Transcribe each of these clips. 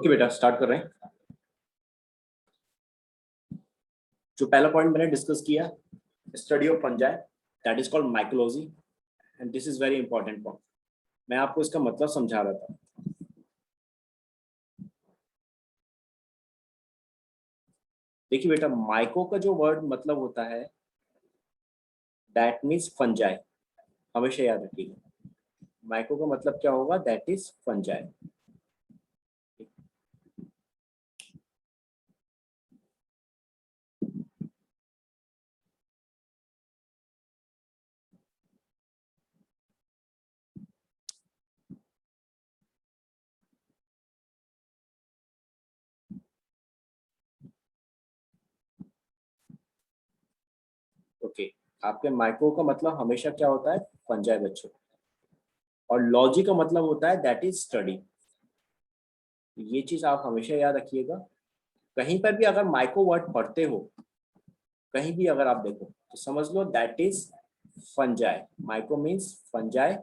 Okay बेटा, start कर रहे हैं। जो पहला पॉइंट मैंने डिस्कस किया, study of fungi, that is called mycology, and this is very important point. मैं आपको इसका मतलब समझा रहा था। देखिए बेटा, माइको का जो वर्ड मतलब होता है दैट मीन्स फंजाई। हमेशा याद रखिएगा, माइको का मतलब क्या होगा, दैट इज फंजाई। ओके, आपके माइको का मतलब हमेशा क्या होता है, फंजाई बच्चों। और लॉजी का मतलब होता है दैट इज स्टडी। ये चीज आप हमेशा याद रखिएगा। कहीं पर भी अगर माइको वर्ड पढ़ते हो, कहीं भी अगर आप देखो तो समझ लो that is fungi. Myco means fungi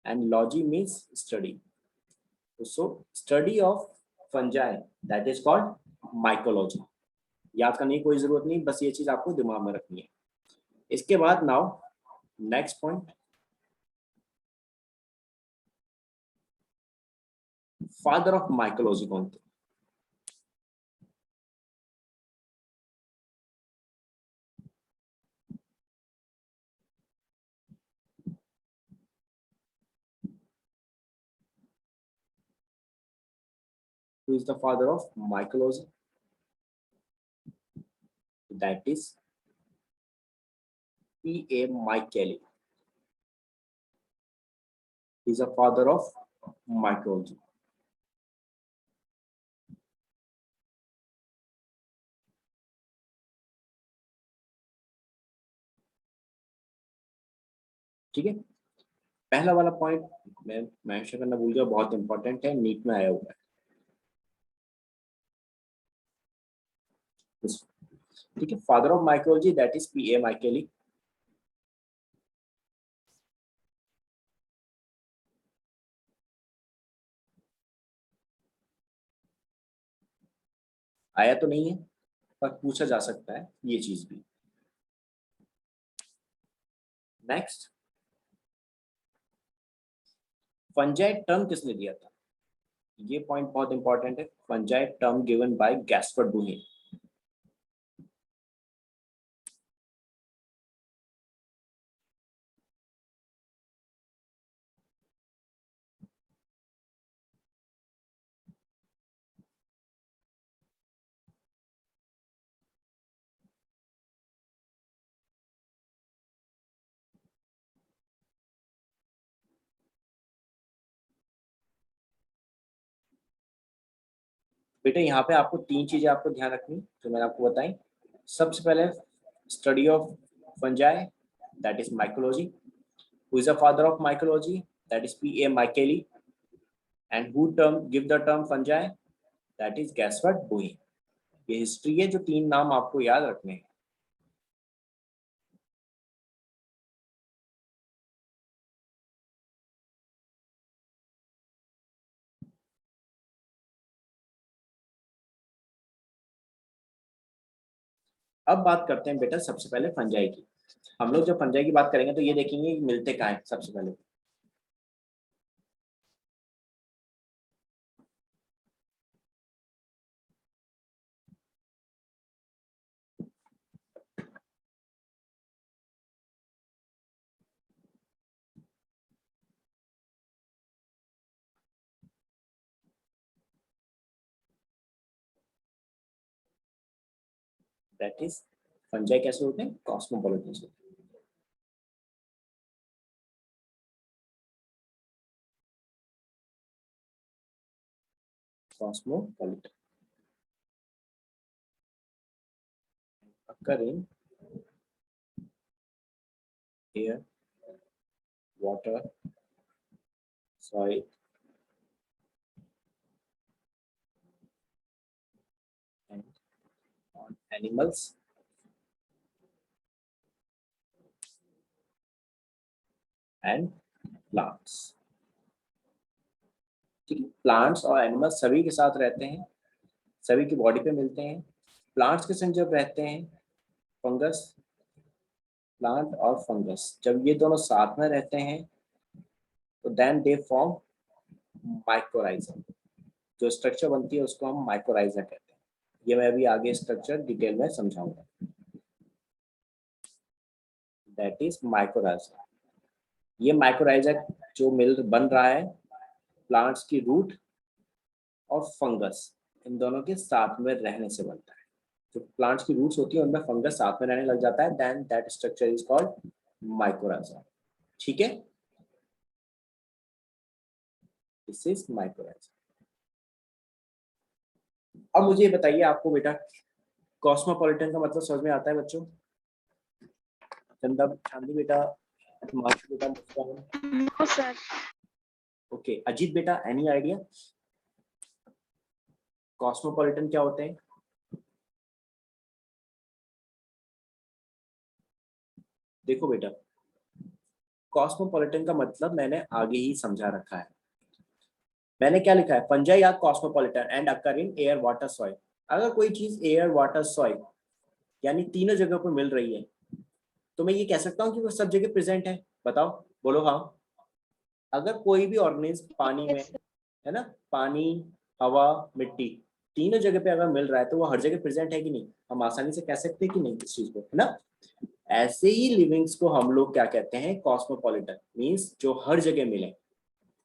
and logy means study. So study of fungi, that is called mycology. याद करने की कोई जरूरत नहीं, बस ये चीज आपको दिमाग में रखनी है। इसके बाद now next point, father of mycology कौन थे? Who is the father of mycology? That is P.A. Micheli. He is a father of mycology. ठीक है, पहला वाला पॉइंट मैं मेंशन करना भूल गया, बहुत इंपॉर्टेंट है, नीट में आया हुआ है। ठीक है, father of mycology that is P.A. Micheli. आया तो नहीं है, पर पूछा जा सकता है ये चीज भी। नेक्स्ट, फंजाई टर्म किसने दिया था? ये पॉइंट बहुत इंपॉर्टेंट है। Fungi term given by Gaspard Bauhin. बेटा यहाँ पे आपको तीन चीजें आपको ध्यान रखनी जो मैंने आपको बताई। सबसे पहले study of fungi, that is mycology. Who is the father of mycology? That is P.A. Micheli. And who term give the term fungi? That is Gaspard Bauhin. ये हिस्ट्री है, जो तीन नाम आपको याद रखने हैं। अब बात करते हैं बेटा सबसे पहले फंजाई की। हम लोग जब फंजाई की बात करेंगे तो ये देखेंगे कि मिलते कहाँ हैं। सबसे पहले दैट इज फंजाई कैसे होते हैं, कॉस्मोपॉलिटन से। Cosmopolitan occur in air, water, soil and on animals and plants. ठीक है, प्लांट्स और एनिमल्स सभी के साथ रहते हैं, सभी की बॉडी पे मिलते हैं। प्लांट्स के संग जब रहते हैं फंगस, प्लांट और फंगस जब ये दोनों साथ में रहते हैं तो देन दे फॉर्म माइक्रोराइजा। जो स्ट्रक्चर बनती है उसको हम माइक्रोराइजा कहते हैं। ये मैं अभी आगे स्ट्रक्चर डिटेल में समझाऊंगा। That is mycorrhiza. ये माइक्रोराइजा जो मिल बन रहा है प्लांट्स की रूट और फंगस इन दोनों के साथ में रहने से बनता है। जो प्लांट्स की रूट्स होती है उनमें फंगस साथ में रहने लग जाता है, then that structure is called mycorrhiza. ठीक है, दिस इज माइक्रोराइजा। अब मुझे बताइए आपको बेटा कॉस्मोपॉलिटन का मतलब समझ में आता है बच्चों? चंदा चांदी बेटा, मार्च बेटा, Muskan. No sir. Okay, Ajit बेटा एनी आइडिया कॉस्मोपॉलिटन क्या होते हैं? देखो बेटा, कॉस्मोपॉलिटन का मतलब मैंने आगे ही समझा रखा है। मैंने क्या लिखा है? Fungi are cosmopolitan and occur in air water soil. अगर कोई चीज एयर वाटर सॉइल यानी तीनों जगह पर मिल रही है तो मैं ये कह सकता हूँ कि वो सब जगह प्रेजेंट है। बताओ, बोलो हाँ। अगर कोई भी ऑर्गेनिज्म पानी में यस सर। है ना, पानी, हवा, मिट्टी, तीनों जगह पे अगर मिल रहा है तो वो हर जगह प्रेजेंट है कि नहीं? हम आसानी से कह सकते हैं कि नहीं इस चीज को, है ना? ऐसे ही लिविंग्स को हम लोग क्या कहते हैं? कॉस्मोपॉलिटन, मींस जो हर जगह मिले,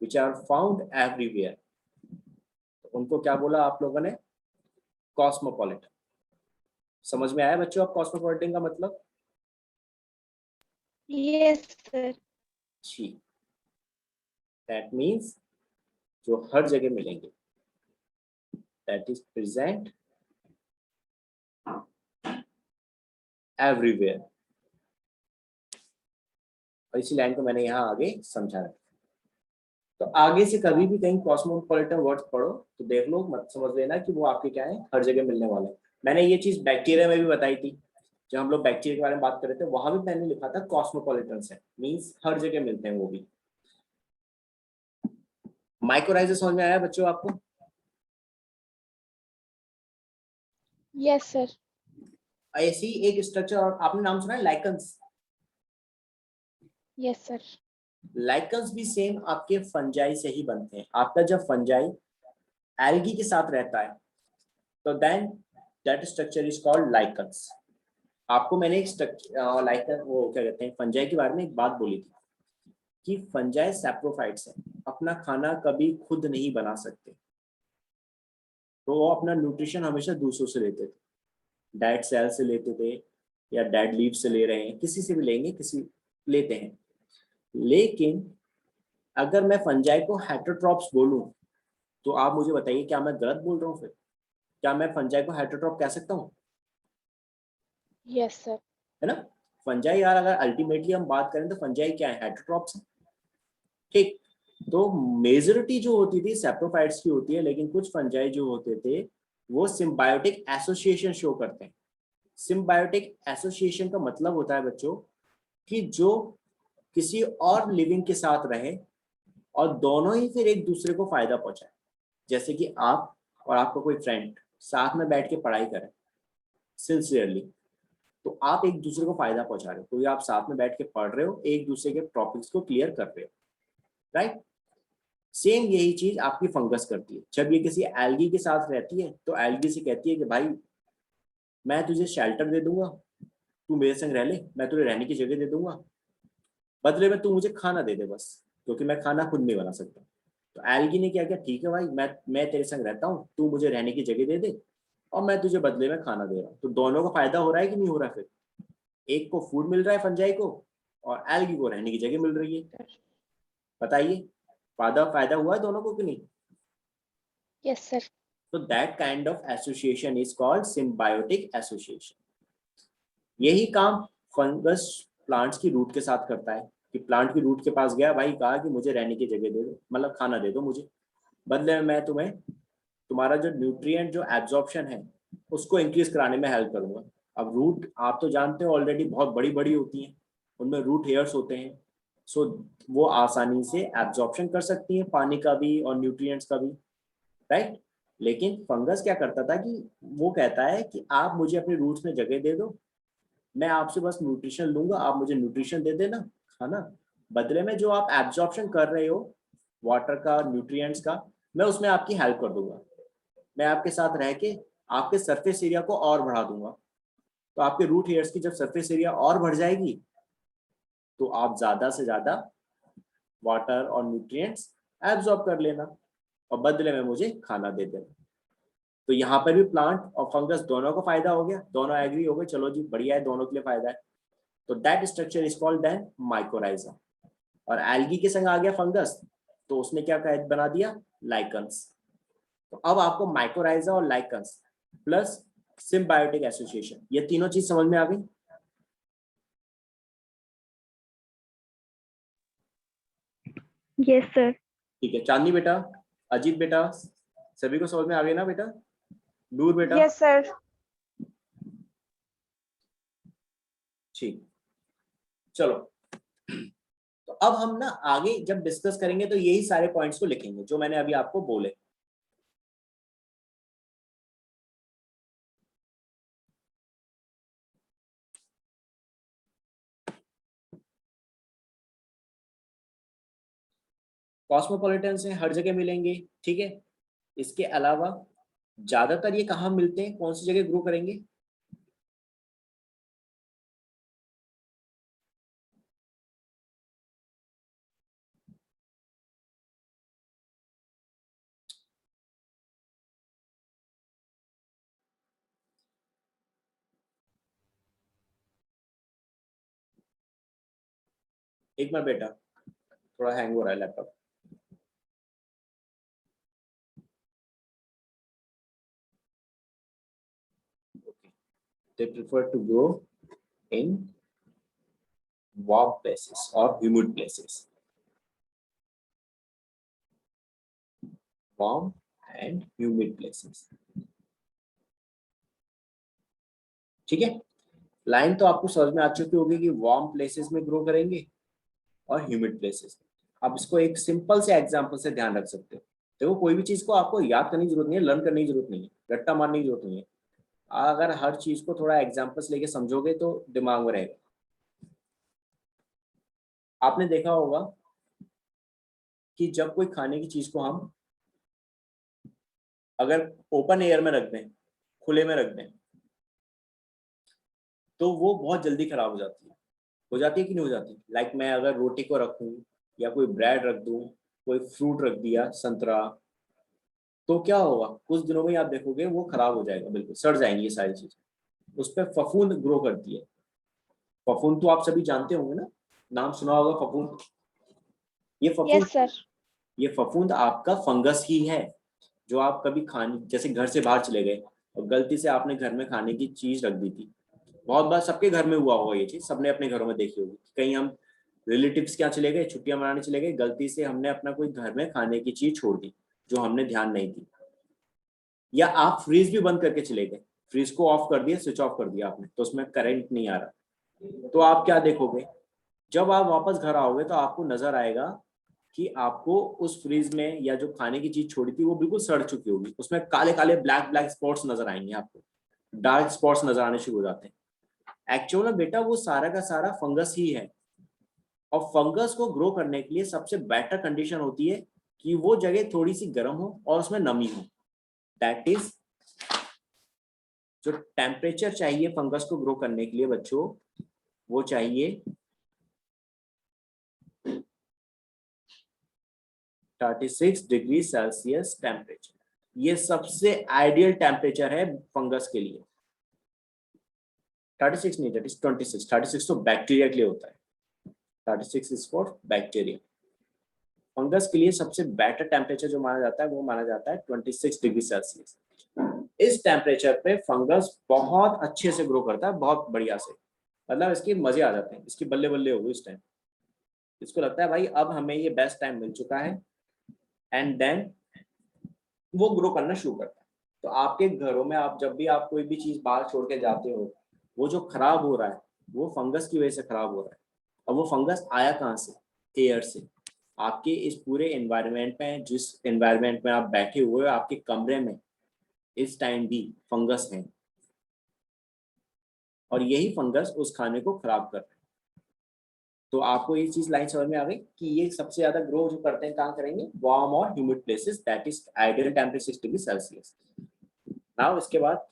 विच आर फाउंड एवरीवेयर। उनको क्या बोला आप लोगों ने? कॉस्मोपॉलिटन। समझ में आया बच्चों आप कॉस्मोपॉलिटन का मतलब? Yes sir. जी, दैट मीन्स जो हर जगह मिलेंगे, दैट इज प्रेजेंट एवरीवेयर। और इसी लाइन को मैंने यहाँ आगे समझा रखा। तो आगे से कभी भी कहीं कॉस्मोपॉलिटन वर्ड्स पढ़ो तो देख लो, मत समझ लेना कि वो आपके क्या है, हर जगह मिलने वाले हैं। मैंने ये चीज बैक्टीरिया में भी बताई थी, जब हम लोग बैक्टीरिया के बारे में बात कर रहे थे वहां भी मैंने लिखा था कॉस्मोपॉलिटन है, मीन्स हर जगह मिलते हैं वो भी। माइक्रोराइजा समझ में आया बच्चों आपको? Yes sir. ऐसी एक स्ट्रक्चर और आपने नाम सुना है लाइकन्स? Yes sir. लाइकन्स भी सेम आपके फंजाई से ही बनते हैं। आपका जब फंजाई एल्गी के साथ रहता है तो then that structure is called lichens. आपको मैंने एक स्ट्रक्चर लाइकन वो क्या कहते हैं फंजाई के बारे में एक बात बोली थी कि फंजाई सैप्रोफाइट्स हैं, अपना खाना कभी खुद नहीं बना सकते। तो वो अपना न्यूट्रिशन हमेशा दूसरों से लेते थे, डेड सेल से लेते थे या डेड लीफ से ले रहे हैं, किसी से भी लेंगे, किसी लेते हैं। लेकिन अगर मैं फंजाई को हेटरोट्रॉप्स बोलूं तो आप मुझे बताइए क्या मैं गलत बोल रहा हूँ? फिर क्या मैं फंजाई को हेटरोट्रॉप कह सकता हूँ? Yes sir. है ना? फंजाई यार अगर अल्टीमेटली हम बात करें तो फंजाई क्या है? हेटरोट्रॉप्स है। ठीक, तो मेजोरिटी जो होती थी सेप्रोफाइट्स की होती है, लेकिन कुछ फंजाई जो होते थे वो सिम्बायोटिक एसोसिएशन शो करते हैं। सिम्बायोटिक एसोसिएशन का मतलब होता है बच्चों कि जो किसी और लिविंग के साथ रहे और दोनों ही फिर एक दूसरे को फायदा पहुंचाए। जैसे कि आप और आपका कोई फ्रेंड साथ में बैठ के पढ़ाई करें सिंसियरली, तो आप एक दूसरे को फायदा पहुंचा रहे हो क्योंकि आप साथ में बैठ के पढ़ रहे हो, एक दूसरे के टॉपिक्स को क्लियर कर रहे हो, राइट? सेम यही चीज आपकी फंगस करती है। जब ये किसी एल्गी के साथ रहती है तो एल्गी से कहती है कि भाई मैं तुझे शेल्टर दे दूंगा, तू मेरे संग रह ले, मैं तुझे रहने की जगह दे दूंगा, बदले में तू मुझे खाना दे दे बस, क्योंकि मैं खाना खुद नहीं बना सकता। तो एल्गी ने क्या किया, ठीक है भाई मैं तेरे संग रहता हूँ, तू मुझे रहने की जगह दे दे और मैं तुझे बदले में खाना दे रहा हूँ। तो दोनों का फायदा हो रहा है कि नहीं हो रहा? फिर एक को फूड मिल रहा है फंजाई को और एल्गी को रहने की जगह मिल रही है। बताइए, फायदा फायदा हुआ है दोनों को कि नहीं? Yes sir. तो that kind of association is called symbiotic association. यही काम फंगस प्लांट्स की रूट के साथ करता है कि प्लांट की रूट के पास गया भाई, कहा कि मुझे रहने की जगह दे दो, मतलब खाना दे दो मुझे, बदले में मैं तुम्हें तुम्हारा जो न्यूट्रिएंट जो एब्जॉर्प्शन है उसको इंक्रीज कराने में हेल्प करूंगा। अब रूट आप तो जानते हो ऑलरेडी बहुत बड़ी बड़ी होती हैं, उनमें रूट हेयर्स होते हैं, सो वो आसानी से एब्जॉर्प्शन कर सकती है पानी का भी और न्यूट्रिएंट्स का भी, राइट। लेकिन फंगस क्या करता था कि वो कहता है कि आप मुझे अपने रूट्स में जगह दे दो, मैं आपसे बस न्यूट्रिशन लूंगा, आप मुझे न्यूट्रिशन दे देना, है ना। बदले में जो आप एब्जॉर्प्शन कर रहे हो वाटर का, न्यूट्रिएंट्स का, मैं उसमें आपकी हेल्प कर दूंगा। मैं आपके साथ रह के आपके सरफेस एरिया को और बढ़ा दूंगा। तो आपके रूट हेयर्स की जब सरफेस एरिया और बढ़ जाएगी तो आप ज्यादा से ज्यादा वाटर और न्यूट्रिएंट्स एब्जॉर्ब कर लेना और बदले में मुझे खाना दे देना। तो यहाँ पर भी प्लांट और फंगस दोनों को फायदा हो गया, दोनों एग्री हो गए, चलो जी बढ़िया है, दोनों के लिए फायदा है। तो that structure is called then mycorrhiza. और एल्गी के संग आ गया फंगस, तो उसने क्या बना दिया, लाइकन्स। तो अब आपको माइकोराइजा और लाइकन्स प्लस सिम्बायोटिक एसोसिएशन, ये तीनों चीज समझ में आ गई। Yes sir. ठीक है, चांदनी बेटा, अजीत बेटा, सभी को समझ में आ गई ना बेटा? नूर बेटा? Yes sir. ठीक, चलो। तो अब हम ना आगे जब डिस्कस करेंगे तो यही सारे पॉइंट्स को लिखेंगे जो मैंने अभी आपको बोले। कॉस्मोपॉलिटन से हर जगह मिलेंगे, ठीक है। इसके अलावा ज्यादातर ये कहाँ मिलते हैं, कौन सी जगह ग्रो करेंगे? एक मिनट बेटा, थोड़ा हैंग हो रहा है laptop. They prefer to grow in warm places or humid places. Warm and humid places. ठीक है, लाइन तो आपको समझ में आ चुकी होगी कि वार्म प्लेसेस में ग्रो करेंगे और ह्यूमिड प्लेसेस। आप इसको एक सिंपल से एग्जांपल से ध्यान रख सकते हो। देखो कोई भी चीज को आपको याद करने की जरूरत नहीं है, लर्न करने की जरूरत नहीं है, रट्टा मारने की जरूरत नहीं है। अगर हर चीज को थोड़ा एग्जांपल्स लेके समझोगे तो दिमाग में रहेगा। आपने देखा होगा कि जब कोई खाने की चीज को हम अगर ओपन एयर में रख दें, खुले में रख दें, तो वो बहुत जल्दी खराब हो जाती है कि नहीं हो जाती? लाइक मैं अगर रोटी को रखूं या कोई ब्रेड रख दूं, कोई फ्रूट रख दिया, संतरा, तो क्या होगा, कुछ दिनों में ही आप देखोगे वो खराब हो जाएगा, बिल्कुल सड़ जाएंगी ये सारी चीजें। उस पर फफूंद ग्रो करती है। फफूंद तो आप सभी जानते होंगे ना, नाम सुना होगा फफूंद। ये फफूंद, यस सर। ये फफूंद आपका फंगस ही है। जो आप कभी खाने, जैसे घर से बाहर चले गए और गलती से आपने घर में खाने की चीज रख दी थी, बहुत बार सबके घर में हुआ होगा ये चीज, सबने अपने घरों में देखी होगी। कहीं हम रिलेटिव्स के यहाँ चले गए, छुट्टियां मनाने चले गए, गलती से हमने अपना कोई घर में खाने की चीज छोड़ दी जो हमने ध्यान नहीं दी, या आप फ्रीज भी बंद करके चले गए, फ्रीज को ऑफ कर दिया, स्विच ऑफ कर दिया आपने, तो उसमें करंट नहीं आ रहा, तो आप क्या देखोगे, जब आप वापस घर आओगे तो आपको नजर आएगा कि आपको उस फ्रीज में या जो खाने की चीज छोड़ी थी वो बिल्कुल सड़ चुकी होगी, उसमें काले काले ब्लैक ब्लैक स्पॉट्स नजर आएंगे आपको, डार्क स्पॉट्स नजर आने शुरू हो जाते हैं। एक्चुअल में बेटा वो सारा का सारा फंगस ही है। और फंगस को ग्रो करने के लिए सबसे बेटर कंडीशन होती है कि वो जगह थोड़ी सी गर्म हो और उसमें नमी हो। दैट इज, जो टेम्परेचर चाहिए फंगस को ग्रो करने के लिए बच्चों, वो चाहिए 36 डिग्री सेल्सियस टेम्परेचर। ये सबसे आइडियल टेम्परेचर है फंगस के लिए। 36 नहीं, दैट इज 26। 36 तो बैक्टीरिया के लिए होता है, 36 इज फॉर बैक्टीरिया। फंगस के लिए सबसे बेटर टेम्परेचर जो माना जाता है वो माना जाता है 26 डिग्री सेल्सियस। इस टेम्परेचर पे फंगस बहुत अच्छे से ग्रो करता है, बहुत बढ़िया से, मतलब इसके मजे आ जाते हैं, इसकी बल्ले बल्ले हो गई इस टाइम। इसको लगता है भाई अब हमें ये बेस्ट टाइम मिल चुका है, एंड देन वो ग्रो करना शुरू करता है। तो आपके घरों में आप जब भी आप कोई भी चीज बाहर छोड़ के जाते हो, वो जो खराब हो रहा है वो फंगस की वजह से खराब हो रहा है। अब वो फंगस आया कहाँ से? एयर से। आपके इस पूरे एनवायरनमेंट में, जिस एनवायरनमेंट में आप बैठे हुए हो, आपके कमरे में इस टाइम भी फंगस है, और यही फंगस उस खाने को खराब कर रहे हैं। तो आपको ये चीज लाइन समझ में आ गई कि ये सबसे ज्यादा ग्रो जो करते हैं कहाँ करेंगे, वार्म और humid places, that is ideal temperature 6 degree Celsius. Now इसके बाद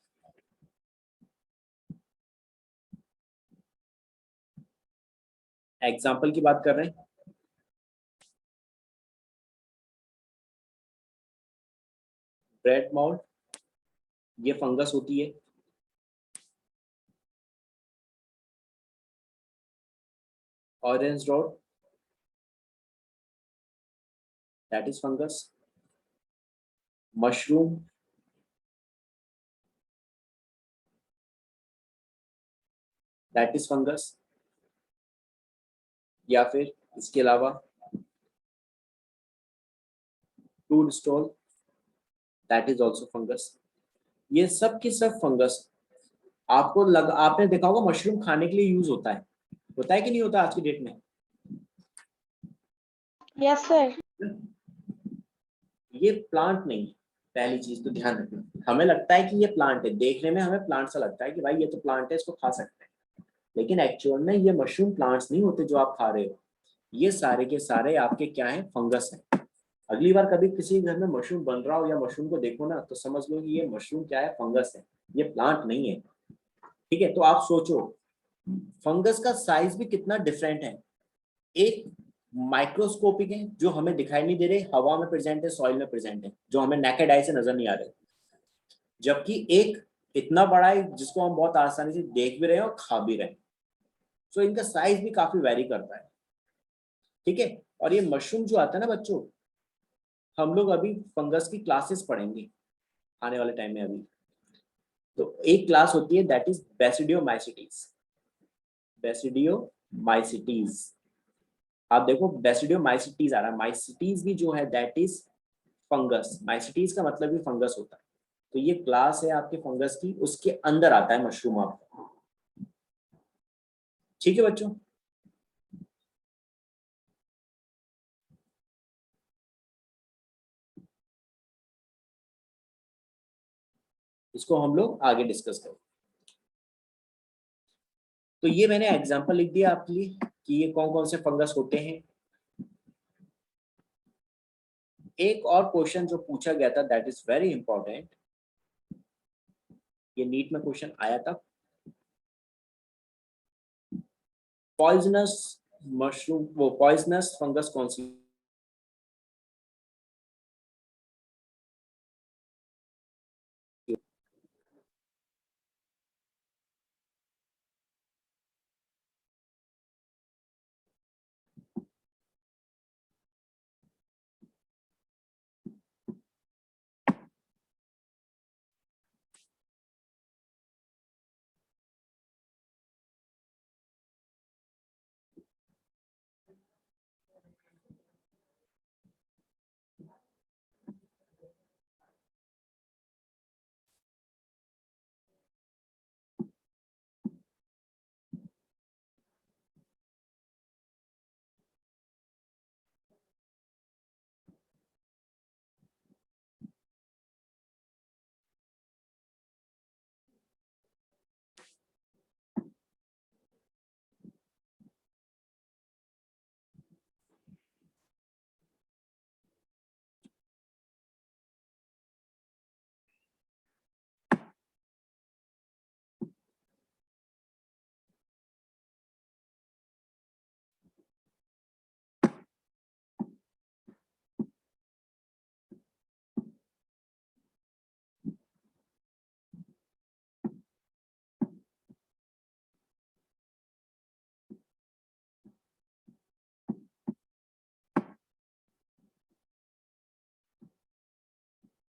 एग्जाम्पल की बात कर रहे हैं। ब्रेड माउल्ट, ये फंगस होती है। Orange rod, that is fungus. Mushroom, that is fungus. या फिर इसके अलावा toadstool, that is also fungus. ये सब के सब फंगस। आपने देखा होगा मशरूम खाने के लिए यूज होता है कि नहीं होता आज की डेट में? Yes sir. ये प्लांट नहीं है, पहली चीज तो ध्यान रखना। हमें लगता है कि ये प्लांट है, देखने में हमें प्लांट सा लगता है कि भाई ये तो प्लांट है, इसको खा सकते हैं, लेकिन एक्चुअल में ये मशरूम प्लांट्स नहीं होते जो आप खा रहे हो। ये सारे के सारे आपके क्या है, फंगस है। अगली बार कभी किसी घर में मशरूम बन रहा हो या मशरूम को देखो ना, तो समझ लो कि ये मशरूम क्या है, फंगस है, ये प्लांट नहीं है। ठीक है, तो आप सोचो फंगस का साइज भी कितना डिफरेंट है। एक माइक्रोस्कोपिक है जो हमें दिखाई नहीं दे रहे, हवा में प्रेजेंट है, सॉइल में प्रेजेंट है, जो हमें नेकेड आई से नजर नहीं आ रहे, जबकि एक इतना बड़ा है जिसको हम बहुत आसानी से देख भी रहे हैं और खा भी रहे हैं। सो इनका साइज भी काफी वेरी करता है। ठीक है, और ये मशरूम जो आता है ना बच्चों, हम लोग अभी फंगस की क्लासेस पढ़ेंगे आने वाले टाइम में। अभी तो एक क्लास होती है दैट इज बेसिडियोमाइसिटीज। बेसिडियोमाइसिटीज, आप देखो बेसिडियोमाइसिटीज आ रहा है, माइसिटीज भी जो है दैट इज फंगस। माइसिटीज का मतलब भी फंगस होता है। तो ये क्लास है आपके फंगस की, उसके अंदर आता है मशरूम आपका। ठीक है बच्चों, इसको हम लोग आगे डिस्कस करें। तो ये मैंने एग्जांपल लिख दिया आपके लिए कि ये कौन कौन से फंगस होते हैं। एक और क्वेश्चन जो पूछा गया था दैट इज वेरी इंपॉर्टेंट, ये नीट में क्वेश्चन आया था। पॉइजनस मशरूम, वो पॉइजनस फंगस कौन सी